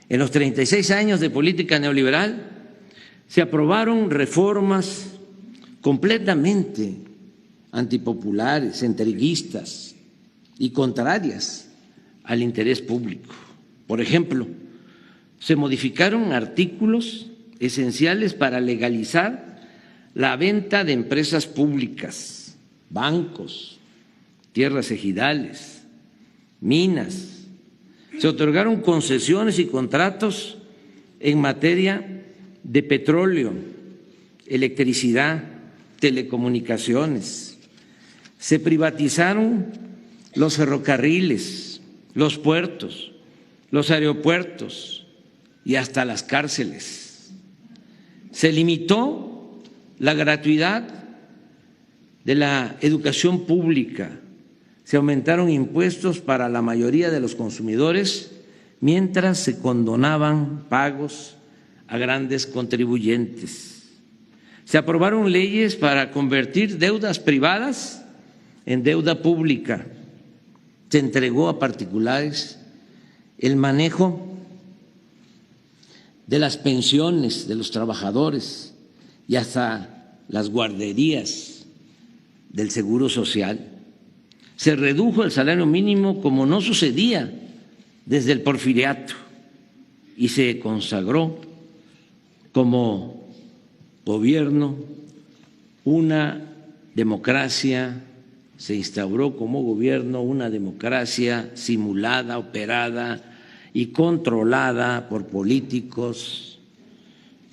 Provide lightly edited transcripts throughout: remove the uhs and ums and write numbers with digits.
En los 36 años de política neoliberal se aprobaron reformas completamente antipopulares, entreguistas y contrarias al interés público. Por ejemplo, se modificaron artículos esenciales para legalizar la venta de empresas públicas, bancos, tierras ejidales, minas. Se otorgaron concesiones y contratos en materia de petróleo, electricidad, telecomunicaciones. Se privatizaron los ferrocarriles, los puertos, los aeropuertos y hasta las cárceles. Se limitó la gratuidad de la educación pública. Se aumentaron impuestos para la mayoría de los consumidores, mientras se condonaban pagos a grandes contribuyentes. Se aprobaron leyes para convertir deudas privadas en deuda pública. Se entregó a particulares el manejo de las pensiones de los trabajadores y hasta las guarderías del Seguro Social. Se redujo el salario mínimo como no sucedía desde el Porfiriato y se consagró como gobierno una democracia, se instauró como gobierno una democracia simulada, operada y controlada por políticos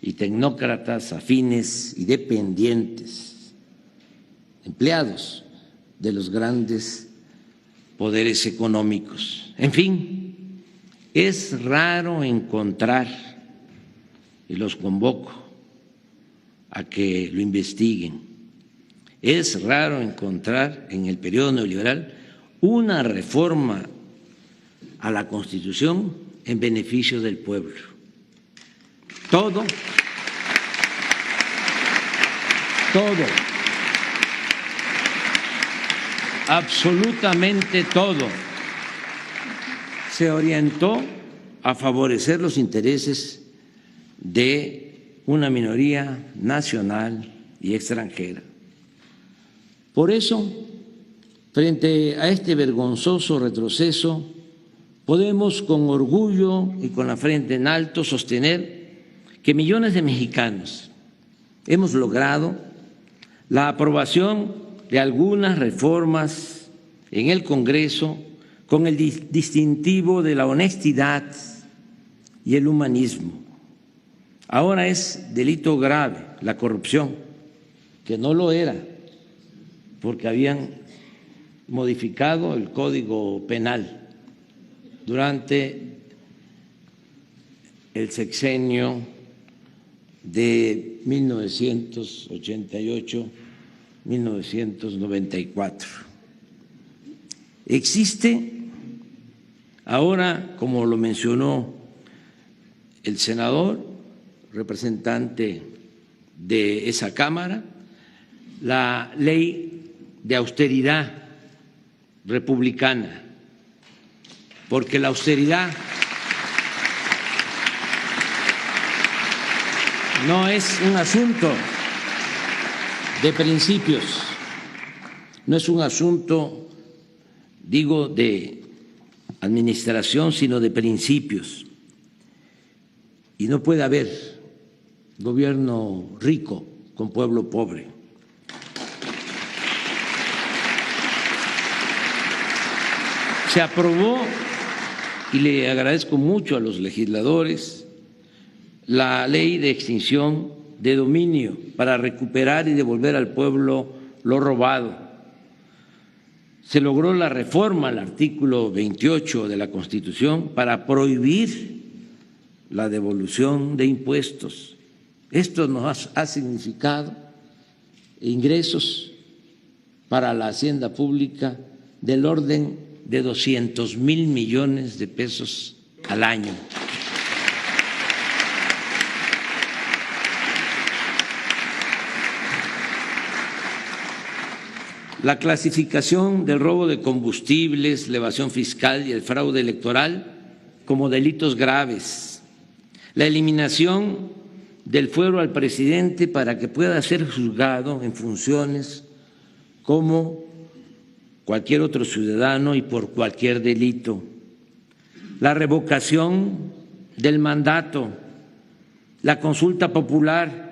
y tecnócratas afines y dependientes, empleados de los grandes poderes económicos. En fin, es raro encontrar, y los convoco a que lo investiguen, es raro encontrar en el periodo neoliberal una reforma a la Constitución en beneficio del pueblo. Todo, absolutamente todo, se orientó a favorecer los intereses de una minoría nacional y extranjera. Por eso, frente a este vergonzoso retroceso, podemos con orgullo y con la frente en alto sostener que millones de mexicanos hemos logrado la aprobación de algunas reformas en el Congreso con el distintivo de la honestidad y el humanismo. Ahora es delito grave la corrupción, que no lo era, porque habían modificado el Código Penal durante el sexenio de 1988-1994. Existe ahora, como lo mencionó el senador, representante de esa Cámara, la ley de austeridad republicana, porque la austeridad no es un asunto de principios, no es un asunto, digo, de administración, sino de principios. Y no puede haber gobierno rico con pueblo pobre. Se aprobó, y le agradezco mucho a los legisladores, la ley de extinción de dominio para recuperar y devolver al pueblo lo robado. Se logró la reforma al artículo 28 de la Constitución para prohibir la devolución de impuestos. Esto nos ha significado ingresos para la hacienda pública del orden de 200,000 millones de pesos al año. La clasificación del robo de combustibles, la evasión fiscal y el fraude electoral como delitos graves. la eliminación del fuero al presidente para que pueda ser juzgado en funciones como cualquier otro ciudadano y por cualquier delito, la revocación del mandato, la consulta popular,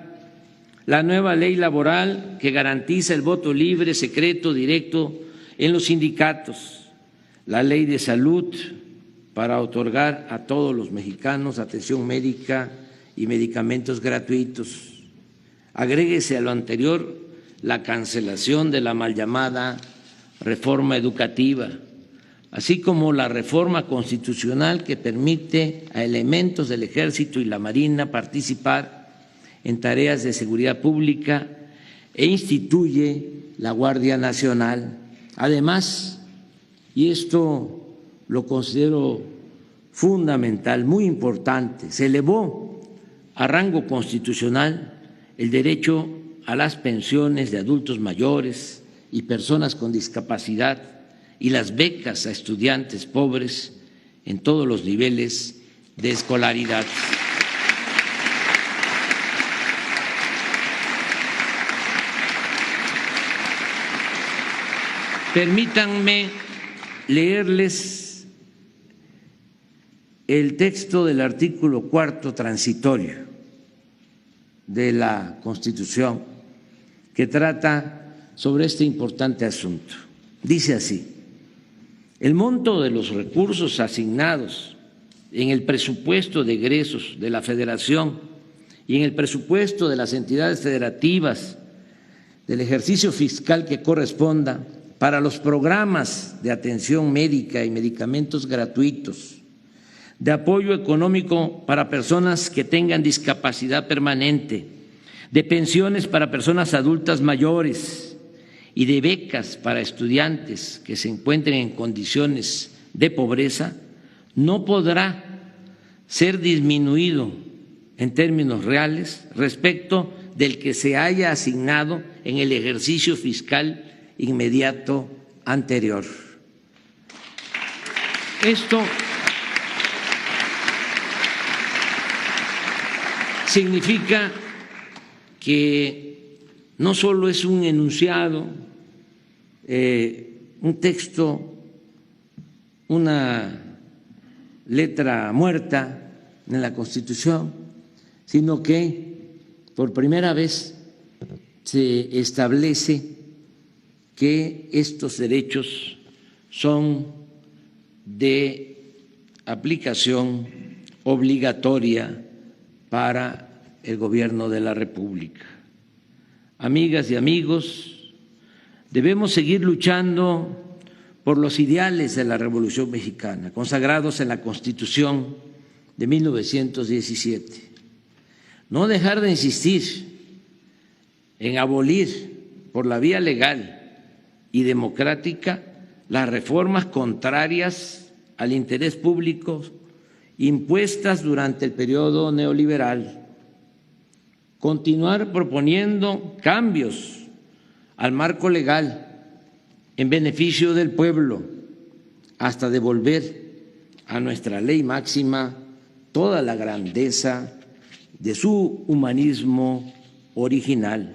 la nueva ley laboral que garantiza el voto libre, secreto, directo en los sindicatos, la ley de salud para otorgar a todos los mexicanos atención médica y medicamentos gratuitos. Agréguese a lo anterior la cancelación de la mal llamada reforma educativa, así como la reforma constitucional que permite a elementos del Ejército y la Marina participar en tareas de seguridad pública e instituye la Guardia Nacional. Además, y esto lo considero fundamental, muy importante, se elevó a rango constitucional el derecho a las pensiones de adultos mayores y personas con discapacidad y las becas a estudiantes pobres en todos los niveles de escolaridad. Permítanme leerles el texto del artículo 4 transitorio de la Constitución que trata sobre este importante asunto. Dice así: el monto de los recursos asignados en el presupuesto de egresos de la Federación y en el presupuesto de las entidades federativas del ejercicio fiscal que corresponda para los programas de atención médica y medicamentos gratuitos, de apoyo económico para personas que tengan discapacidad permanente, de pensiones para personas adultas mayores y de becas para estudiantes que se encuentren en condiciones de pobreza, no podrá ser disminuido en términos reales respecto del que se haya asignado en el ejercicio fiscal inmediato anterior. Esto significa que no solo es un enunciado, un texto, una letra muerta en la Constitución, sino que por primera vez se establece que estos derechos son de aplicación obligatoria para el Gobierno de la República. Amigas y amigos, debemos seguir luchando por los ideales de la Revolución Mexicana, consagrados en la Constitución de 1917. No dejar de insistir en abolir por la vía legal y democrática las reformas contrarias al interés público impuestas durante el periodo neoliberal, continuar proponiendo cambios al marco legal en beneficio del pueblo hasta devolver a nuestra ley máxima toda la grandeza de su humanismo original.